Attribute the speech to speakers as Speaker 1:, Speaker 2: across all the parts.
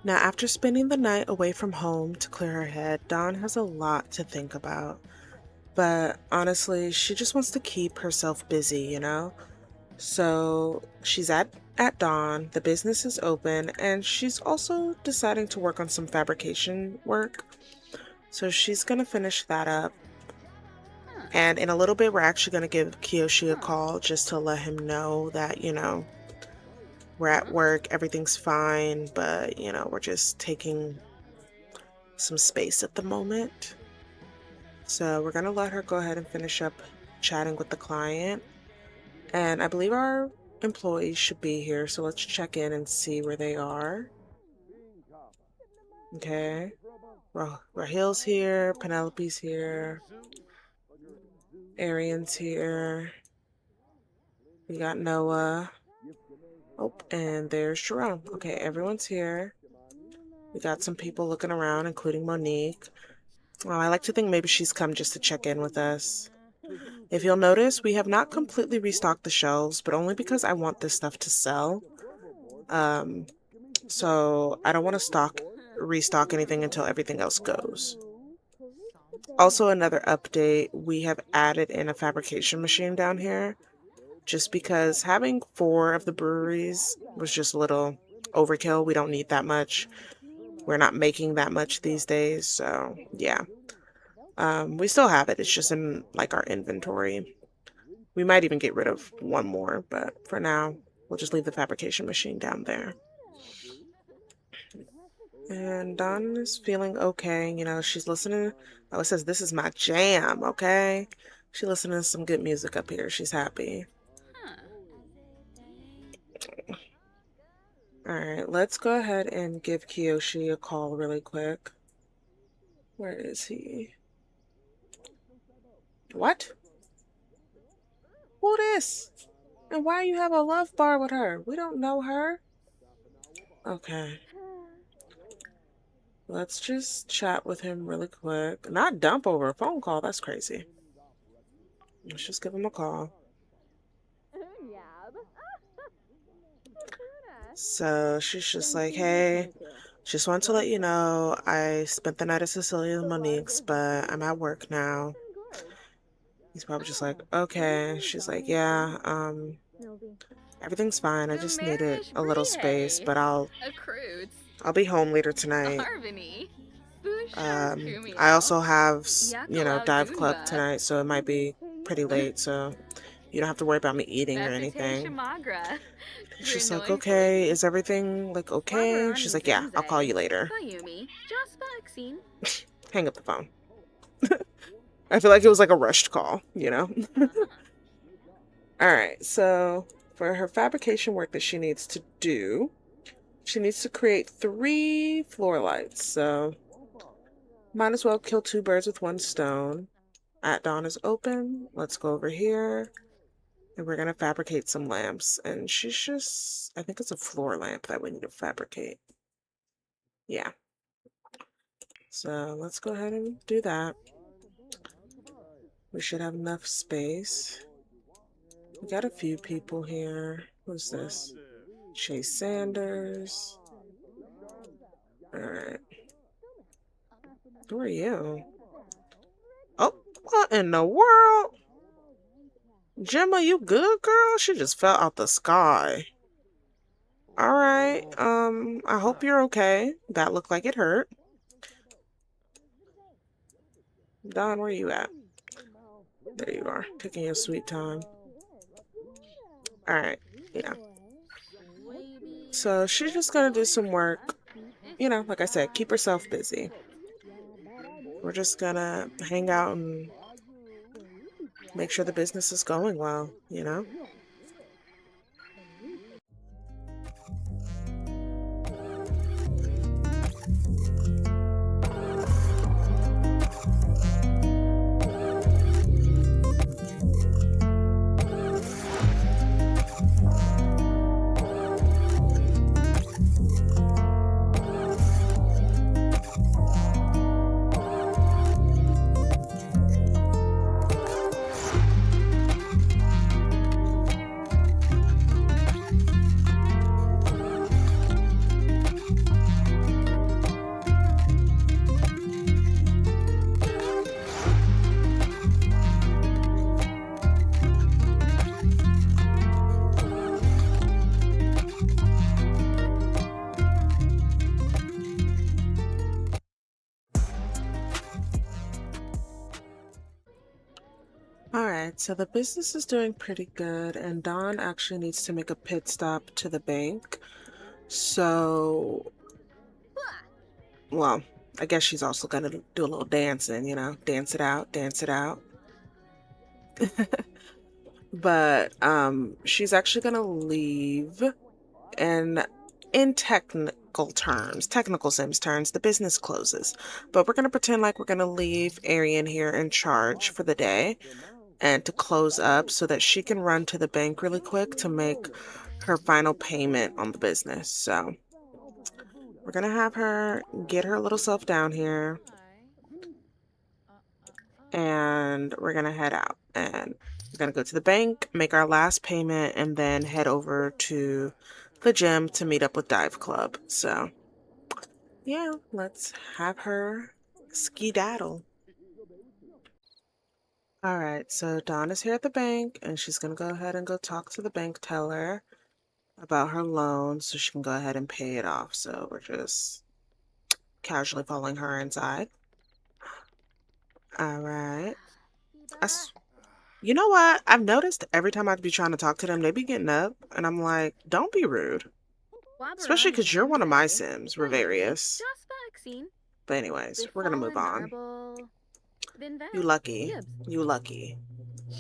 Speaker 1: Now, after spending the night away from home to clear her head, Dawn has a lot to think about. But honestly, she just wants to keep herself busy. So she's at Dawn, the business is open, and she's also deciding to work on some fabrication work. So she's gonna finish that up. And in a little bit, we're actually gonna give Kiyoshi a call just to let him know that, we're at work, everything's fine, but, we're just taking some space at the moment. So we're gonna let her go ahead and finish up chatting with the client. And I believe our employees should be here, so let's check in and see where they are. Okay. Rahil's here, Penelope's here, Arian's here. We got Noah. Oh, and there's Jerome. Okay, everyone's here. We got some people looking around, including Monique. Well, I like to think maybe she's come just to check in with us. If you'll notice, we have not completely restocked the shelves, but only because I want this stuff to sell. So I don't want to restock anything until everything else goes. Also, another update, we have added in a fabrication machine down here, just because having 4 of the breweries was just a little overkill. We don't need that much. We're not making that much these days, so yeah. We still have it. It's just in like our inventory. We might even get rid of 1 more, but for now, we'll just leave the fabrication machine down there. And Dawn is feeling okay. She's listening. Oh, it says this is my jam, okay? She's listening to some good music up here. She's happy. Alright, let's go ahead and give Kiyoshi a call really quick. Where is he? What? Who this? And why you have a love bar with her? We don't know her. Okay. Let's just chat with him really quick. Not dump over a phone call. That's crazy. Let's just give him a call. So she's just like, hey, just want to let you know I spent the night at Cecilia and Monique's, but I'm at work now. He's probably just like, okay. She's like, yeah, everything's fine. I just needed a little space, but I'll be home later tonight. I also have, dive club tonight, so it might be pretty late, so you don't have to worry about me eating or anything. She's like, okay, is everything like okay? She's like, yeah, I'll call you later. Hang up the phone. I feel like it was like a rushed call, Alright, so for her fabrication work that she needs to do, she needs to create 3 floor lights, so might as well kill 2 birds with 1 stone. At Dawn is open. Let's go over here. And we're going to fabricate some lamps. And she's just, I think it's a floor lamp that we need to fabricate. Yeah. So let's go ahead and do that. We should have enough space. We got a few people here. Who's this? Chase Sanders. Alright. Who are you? Oh, what in the world? Gemma, you good, girl? She just fell out the sky. Alright, I hope you're okay. That looked like it hurt. Don, where you at? There you are, taking your sweet time. Alright, yeah. So she's just gonna do some work. Like I said, keep herself busy. We're just gonna hang out and make sure the business is going well, Alright, so the business is doing pretty good, and Dawn actually needs to make a pit stop to the bank. So, well, I guess she's also gonna do a little dancing, you know, dance it out, dance it out. But she's actually gonna leave, and in technical Sims terms, the business closes. But we're gonna pretend like we're gonna leave Arian here in charge for the day and to close up so that she can run to the bank really quick to make her final payment on the business. So we're gonna have her get her little self down here, and we're gonna head out, and we're gonna go to the bank, make our last payment, and then head over to the gym to meet up with Dive Club. So yeah, let's have her skedaddle. All right, so Dawn is here at the bank, and she's gonna go ahead and go talk to the bank teller about her loan so she can go ahead and pay it off. So we're just casually following her inside. All right. You know what? I've noticed every time I'd be trying to talk to them, they be getting up, and I'm like, don't be rude. Especially because you're one of my Sims, Rivarius. But anyways, we're gonna move on. You lucky. You lucky.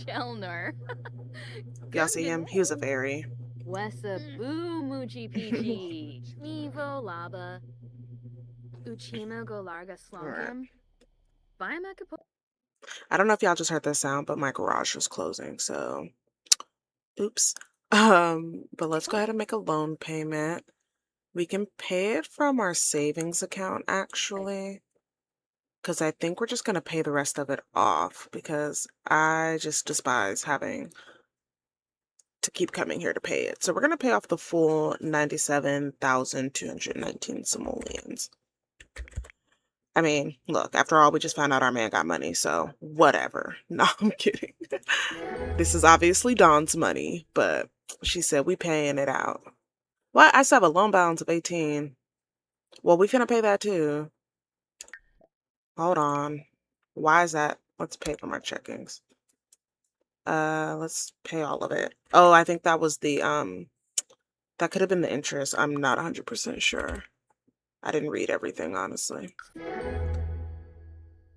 Speaker 1: Y'all see him? He was a fairy.
Speaker 2: Wesa boo muji peachy. Mevo laba. Uchima go larga slonkim.
Speaker 1: I don't know if y'all just heard that sound, but my garage was closing, so oops. But let's go ahead and make a loan payment. We can pay it from our savings account, actually, because I think we're just going to pay the rest of it off because I just despise having to keep coming here to pay it. So we're going to pay off the full 97,219 simoleons. I mean, look, after all, we just found out our man got money, so whatever. No, I'm kidding. This is obviously Dawn's money, but she said we paying it out. What? I still have a loan balance of 18. Well, we finna pay that too. Hold on. Why is that? Let's pay from our checkings. Let's pay all of it. Oh, I think that was the, that could have been the interest. I'm not 100% sure. I didn't read everything, honestly.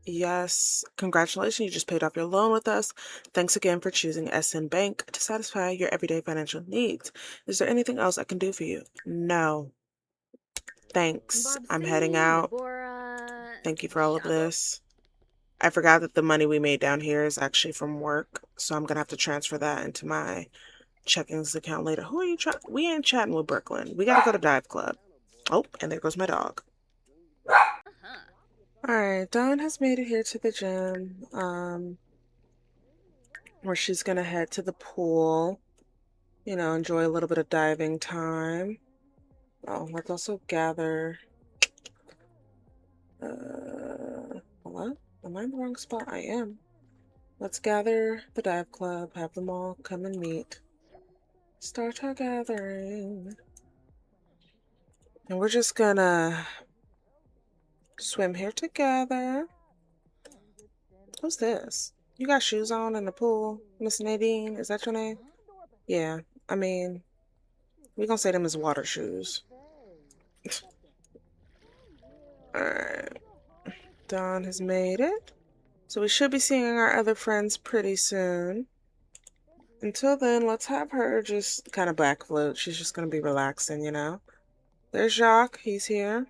Speaker 1: Yes, congratulations, you just paid off your loan with us. Thanks again for choosing SN Bank to satisfy your everyday financial needs. Is there anything else I can do for you? No. Thanks. I'm heading out. Thank you for all of this. I forgot that the money we made down here is actually from work, so I'm gonna have to transfer that into my checkings account later. Who are you chatting? We ain't chatting with Brooklyn. We gotta go to Dive Club. Oh, and there goes my dog. Alright, Dawn has made it here to the gym, where she's gonna head to the pool, you know, enjoy a little bit of diving time. Oh, let's also gather, hello? Am I in the wrong spot? I am. Let's gather the dive club, have them all come and meet. Start our gathering. And we're just gonna swim here together. Who's this? You got shoes on in the pool? Miss Nadine, is that your name? Yeah, I mean, we gonna say them as water shoes. Alright. Dawn has made it. So we should be seeing our other friends pretty soon. Until then, let's have her just kind of back float. She's just gonna be relaxing, you know? There's Jacques, he's here.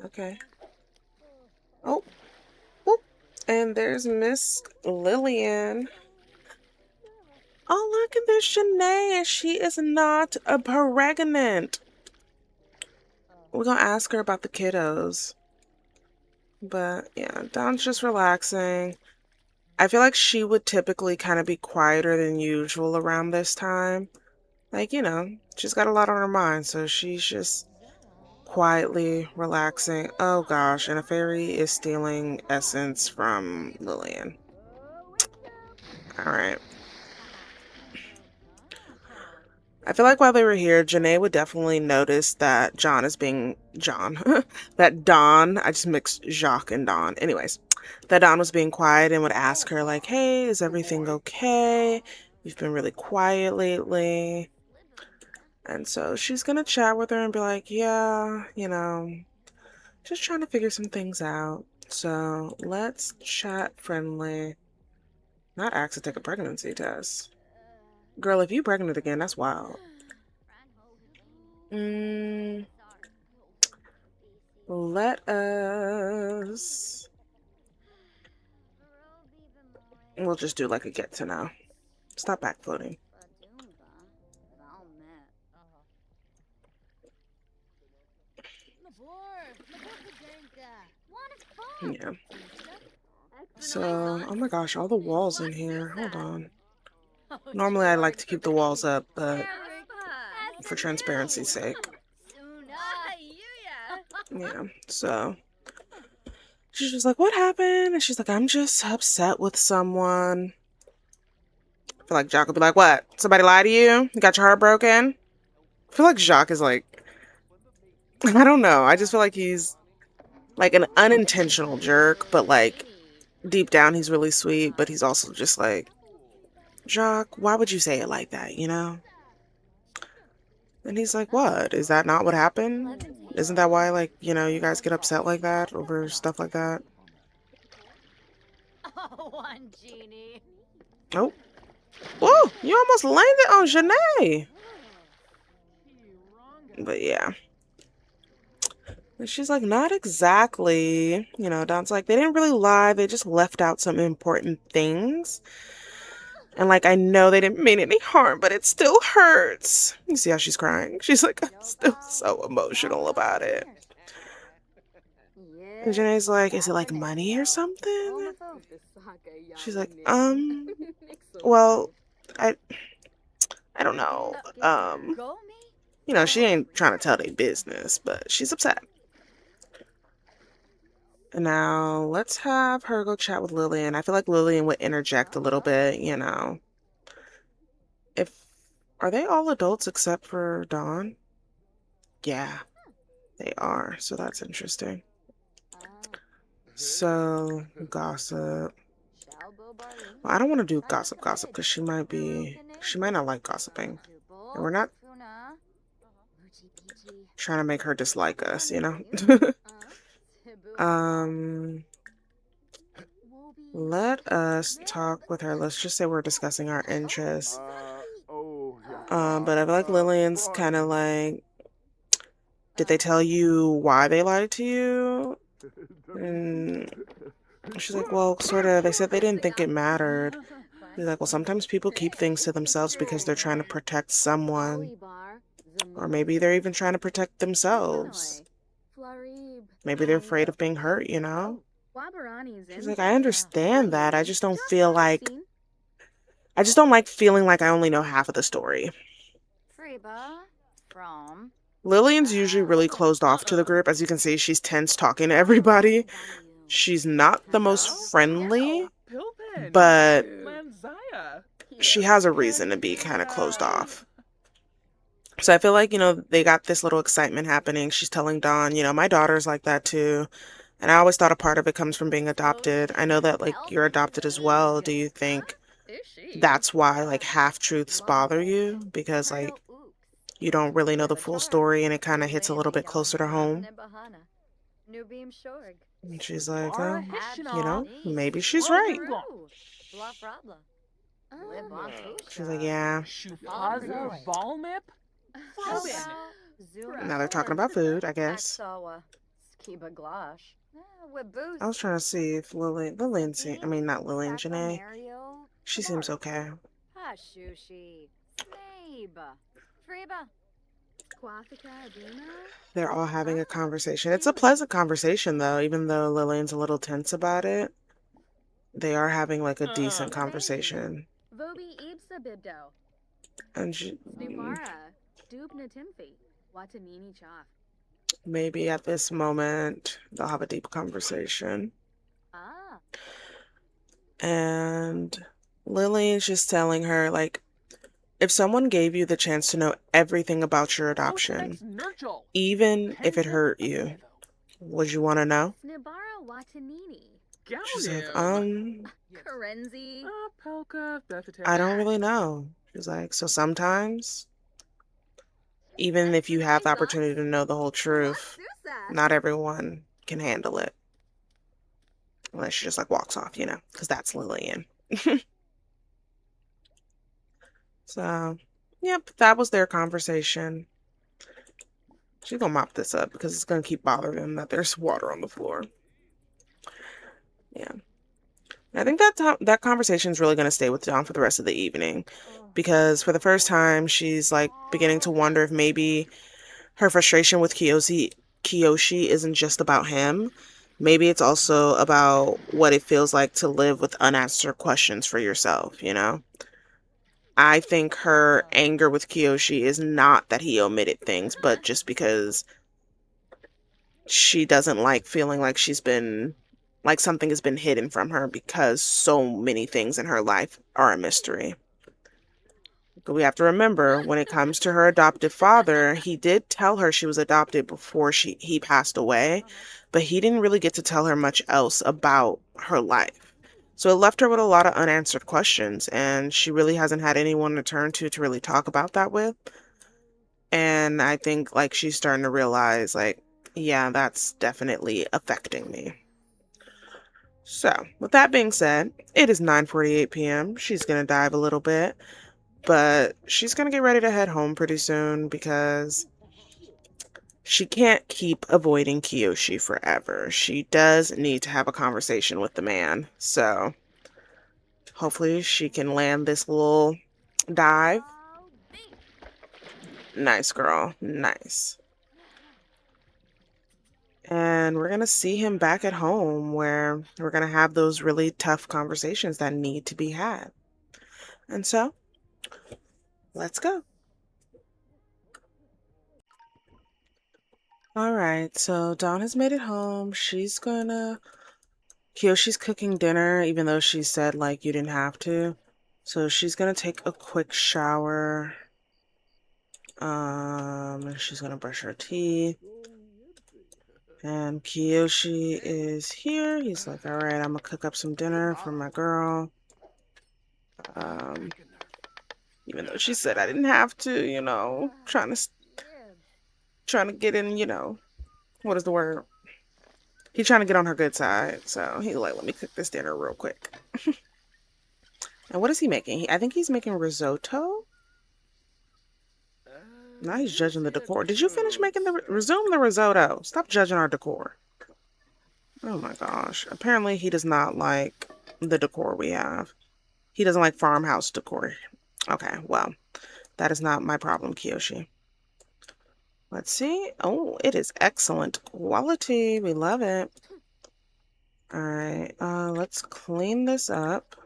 Speaker 1: Okay. Oh, whoop. And there's Miss Lillian. Oh, look at this Shanae. She is not a pregnant. We're gonna ask her about the kiddos. But yeah, Dawn's just relaxing. I feel like she would typically kind of be quieter than usual around this time. Like, you know, she's got a lot on her mind, so she's just quietly relaxing. Oh gosh, and a fairy is stealing essence from Lillian. Alright. I feel like while they were here, Janae would definitely notice that that Don, I just mixed Jacques and Don. Anyways, that Don was being quiet and would ask her, like, hey, is everything okay? You've been really quiet lately. And so she's gonna chat with her and be like, yeah, just trying to figure some things out. So let's chat friendly. Not ask to take a pregnancy test. Girl, if you pregnant again, that's wild. Mm, let us. We'll just do like a get to know. Stop backfloating. Yeah. So, oh my gosh, all the walls in here. Hold on. Normally I like to keep the walls up, but for transparency's sake. Yeah, so she's just like, what happened? And she's like, I'm just upset with someone. I feel like Jacques would be like, what? Somebody lied to you? You got your heart broken? I feel like Jacques is like, I don't know. I just feel like he's like an unintentional jerk, but like deep down he's really sweet, but he's also just like, Jacques, why would you say it like that, you know? And he's like, what? Is that not what happened? Isn't that why, like, you guys get upset like that over stuff like that? Oh. Whoa, you almost landed on Janae. But yeah. And she's like, not exactly. Don's like, they didn't really lie. They just left out some important things. And like, I know they didn't mean any harm, but it still hurts. You see how she's crying? She's like, I'm still so emotional about it. And Janae's like, is it like money or something? She's like, well, I I don't know. She ain't trying to tell their business, but she's upset. And now let's have her go chat with Lillian. I feel like Lillian would interject a little bit, If are they all adults except for Dawn? Yeah, they are. So that's interesting. So gossip. Well, I don't want to do gossip because she might not like gossiping. And we're not trying to make her dislike us, um let us talk with her. Let's just say we're discussing our interests. But I feel like Lillian's kind of like, did they tell you why they lied to you? And she's like, well, sort of. They said they didn't think it mattered. He's like, well, sometimes people keep things to themselves because they're trying to protect someone. Or maybe they're even trying to protect themselves. Maybe they're afraid of being hurt, She's like, I understand that. I just don't like feeling like I only know half of the story. Lillian's usually really closed off to the group. As you can see, she's tense talking to everybody. She's not the most friendly, but she has a reason to be kind of closed off. So I feel like, they got this little excitement happening. She's telling Dawn, my daughter's like that too. And I always thought a part of it comes from being adopted. I know that, like, you're adopted as well. Do you think that's why, like, half-truths bother you? Because, like, you don't really know the full story and it kind of hits a little bit closer to home. And she's like, maybe she's right. She's like, yeah. Now they're talking about food, I guess. I was trying to see if not Lillian, Janae. She seems okay. They're all having a conversation. It's a pleasant conversation, though, even though Lillian's a little tense about it. They are having, like, a decent conversation. And maybe at this moment, they'll have a deep conversation. And Lillian's just telling her, like, If someone gave you the chance to know everything about your adoption, even if it hurt you, would you want to know?
Speaker 2: Snibara Watanini.
Speaker 1: She's like,
Speaker 2: Karenzi.
Speaker 1: I don't really know. She's like, so sometimes, even if you have the opportunity to know the whole truth, not everyone can handle it. Unless she just like walks off, because that's Lillian. So, yep, that was their conversation. She's gonna mop this up because it's gonna keep bothering them that there's water on the floor. Yeah. I think that conversation is really gonna stay with Dawn for the rest of the evening. Because for the first time, she's like beginning to wonder if maybe her frustration with Kiyoshi isn't just about him. Maybe it's also about what it feels like to live with unanswered questions for yourself, I think her anger with Kiyoshi is not that he omitted things, but just because she doesn't like feeling like like something has been hidden from her because so many things in her life are a mystery. But we have to remember when it comes to her adoptive father, he did tell her she was adopted before he passed away, but he didn't really get to tell her much else about her life. So it left her with a lot of unanswered questions, and she really hasn't had anyone to turn to really talk about that with. And I think like she's starting to realize like, yeah, that's definitely affecting me. So, with that being said, it is 9:48 p.m. She's going to dive a little bit, but she's going to get ready to head home pretty soon because she can't keep avoiding Kiyoshi forever. She does need to have a conversation with the man. So, hopefully she can land this little dive. Nice, girl. Nice. And we're going to see him back at home where we're going to have those really tough conversations that need to be had. And so, let's go. All right, so Dawn has made it home. Kiyoshi's cooking dinner, even though she said, like, you didn't have to. So she's gonna take a quick shower. And she's gonna brush her teeth. And Kiyoshi is here. He's like, all right, I'm gonna cook up some dinner for my girl. Even though she said I didn't have to, trying to get in, what is the word? He's trying to get on her good side. So he's like, let me cook this dinner real quick. And what is he making? I think he's making risotto. Now he's judging the decor. Did you finish making resume the risotto? Stop judging our decor. Oh my gosh. Apparently he does not like the decor we have. He doesn't like farmhouse decor. Okay, well, that is not my problem, Kiyoshi. Let's see. Oh, it is excellent quality. We love it. All right, let's clean this up.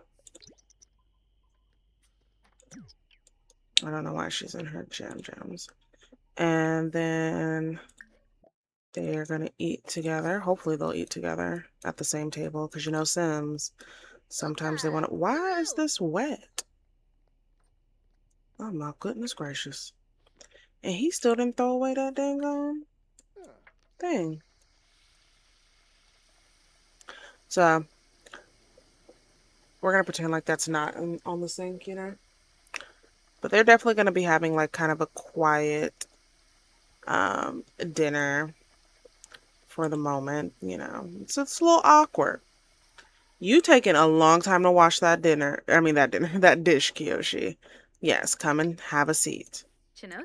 Speaker 1: I don't know why she's in her jams. And then they're gonna eat together. Hopefully they'll eat together at the same table because Sims, sometimes they want to. Why is this wet? Oh my goodness gracious. And he still didn't throw away that dang thing. So we're gonna pretend like that's not on the sink, But they're definitely gonna be having like kind of a quiet dinner for the moment, it's a little awkward. You taking a long time to wash that that dish, Kiyoshi. Yes, come and have a seat.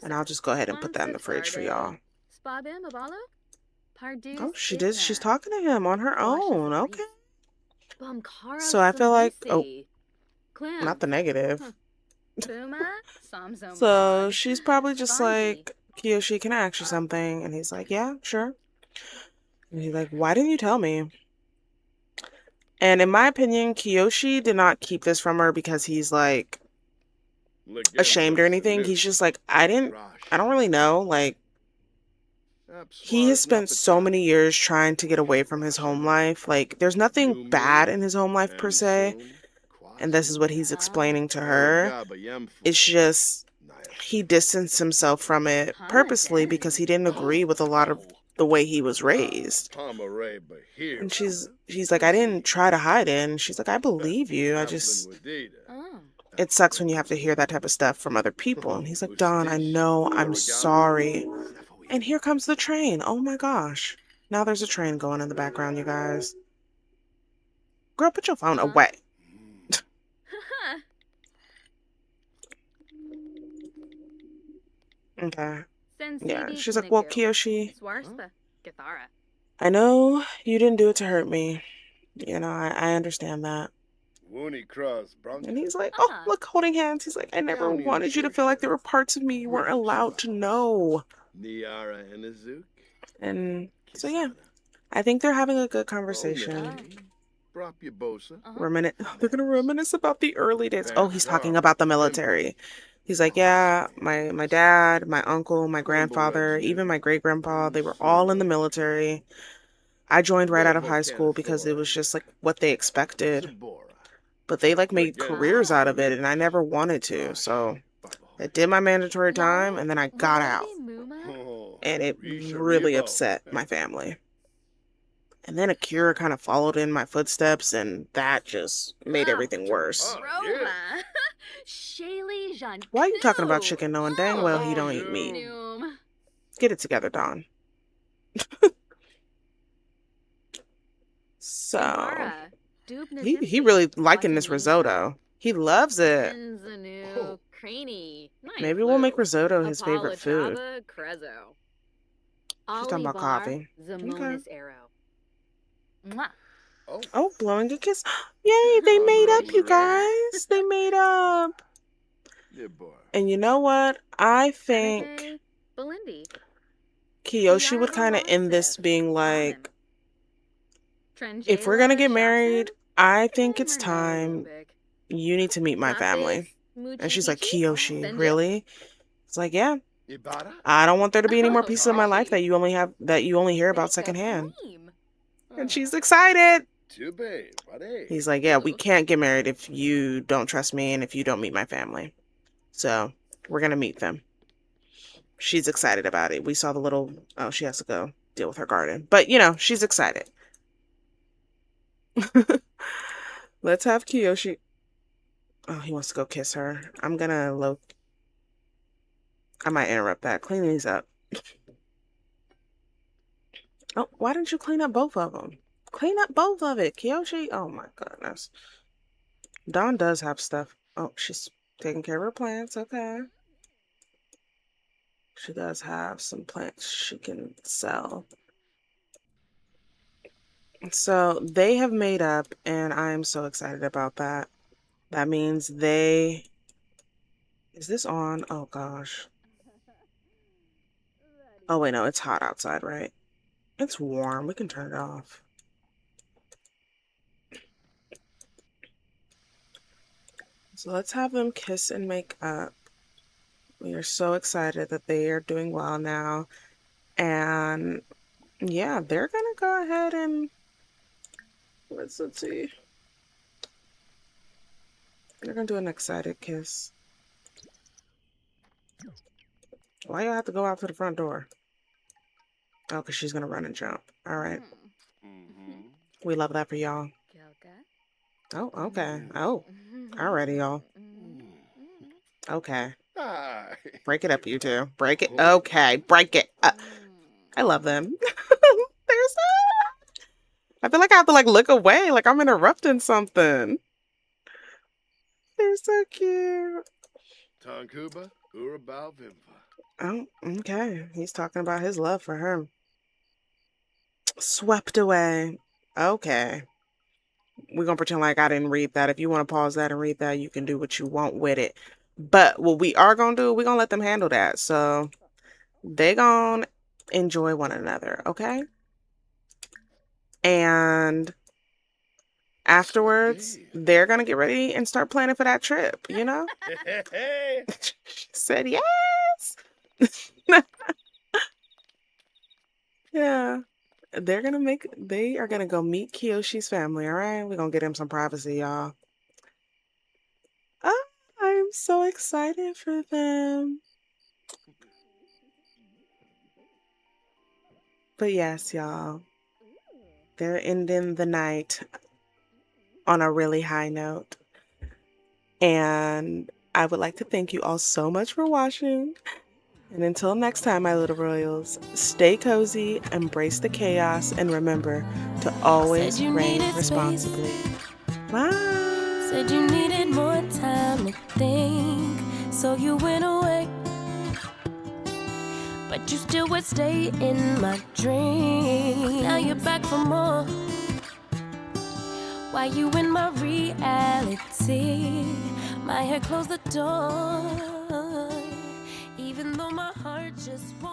Speaker 1: And I'll just go ahead and put that in the fridge for y'all. Oh, she did. She's talking to him on her own. Okay. So I feel like, oh, not the negative. So she's probably just like, Kiyoshi, can I ask you something? And he's like, yeah, sure. And he's like, why didn't you tell me? And in my opinion, Kiyoshi did not keep this from her because he's like ashamed or anything. He's just like, I don't really know. Like, he has spent so many years trying to get away from his home life. Like, there's nothing bad in his home life per se. and this is what he's explaining to her. It's just he distanced himself from it purposely because he didn't agree with a lot of the way he was raised. And she's like, I didn't try to hide it. And she's like, I believe you. It sucks when you have to hear that type of stuff from other people. And he's like, Don, I know, I'm sorry. And here comes the train. Oh my gosh. Now there's a train going in the background, you guys. Girl, put your phone away. Okay. Yeah. She's like, well, Kiyoshi, I know you didn't do it to hurt me. You know, I understand that. And he's like, oh, look, holding hands. He's like, I never wanted you to feel like there were parts of me you weren't allowed to know. And so, yeah, I think they're having a good conversation. They're going to reminisce about the early days. Oh, he's talking about the military. He's like, yeah, my dad, my uncle, my grandfather, even my great-grandpa, they were all in the military. I joined right out of high school because it was just like what they expected. But they like made careers out of it and I never wanted to. So I did my mandatory time and then I got out. And it really upset my family. And then a cure kind of followed in my footsteps and that just made everything worse. Why are you talking about chicken knowing dang well he don't eat meat? Get it together, Don. So he really liking this risotto. He loves it. Maybe we'll make risotto his favorite food. She's talking about coffee. Okay. Oh, blowing a kiss. Yay, they made up, you guys. They made up. And you know what? I think Kiyoshi would kind of end this being like, if we're going to get married, I think it's time you need to meet my family. And she's like, Kiyoshi, really? It's like, yeah. I don't want there to be any more pieces of my life that you only hear about secondhand. And she's excited. He's like, yeah, we can't get married if you don't trust me and if you don't meet my family. So we're going to meet them. She's excited about it. We saw the little, oh, she has to go deal with her garden. But, you know, she's excited. Let's have Kiyoshi. Oh, he wants to go kiss her. I might interrupt that. Clean these up. Oh, why didn't you clean up both of them? Clean up both of it, Kiyoshi. Oh my goodness. Dawn does have stuff. Oh, she's taking care of her plants. Okay. She does have some plants she can sell. So they have made up, and I'm so excited about that. That means they... Is this on? Oh gosh. Oh wait, no, it's hot outside, right? It's warm. We can turn it off. So let's have them kiss and make up. We are so excited that they are doing well now. And yeah, they're gonna go ahead and let's see. They're gonna do an excited kiss. Why y'all have to go out to the front door? Oh, because she's gonna run and jump. All right. We love that for y'all. Oh, okay. Oh, alrighty, y'all. Okay. Break it up, you two. Break it. Okay, break it up. I love them. There's that. I feel like I have to like look away, like I'm interrupting something. They're so cute. Oh, okay. He's talking about his love for her. Swept away. Okay. We're going to pretend like I didn't read that. If you want to pause that and read that, you can do what you want with it. But what we are going to do, we're going to let them handle that. So they going to enjoy one another, okay? And afterwards, they're going to get ready and start planning for that trip, you know? She said yes. Yeah. They are gonna go meet Kiyoshi's family, all right? We're gonna get him some privacy, y'all. so excited for them. But yes, y'all, they're ending the night on a really high note. And I would like to thank you all so much for watching. And until next time, my little royals, stay cozy, embrace the chaos, and remember to always reign responsibly. Bye.
Speaker 3: Said you needed more time to think, so you went away. But you still would stay in my dream. Now you're back for more. Why you in my reality? My head closed the door, even though my heart just won't.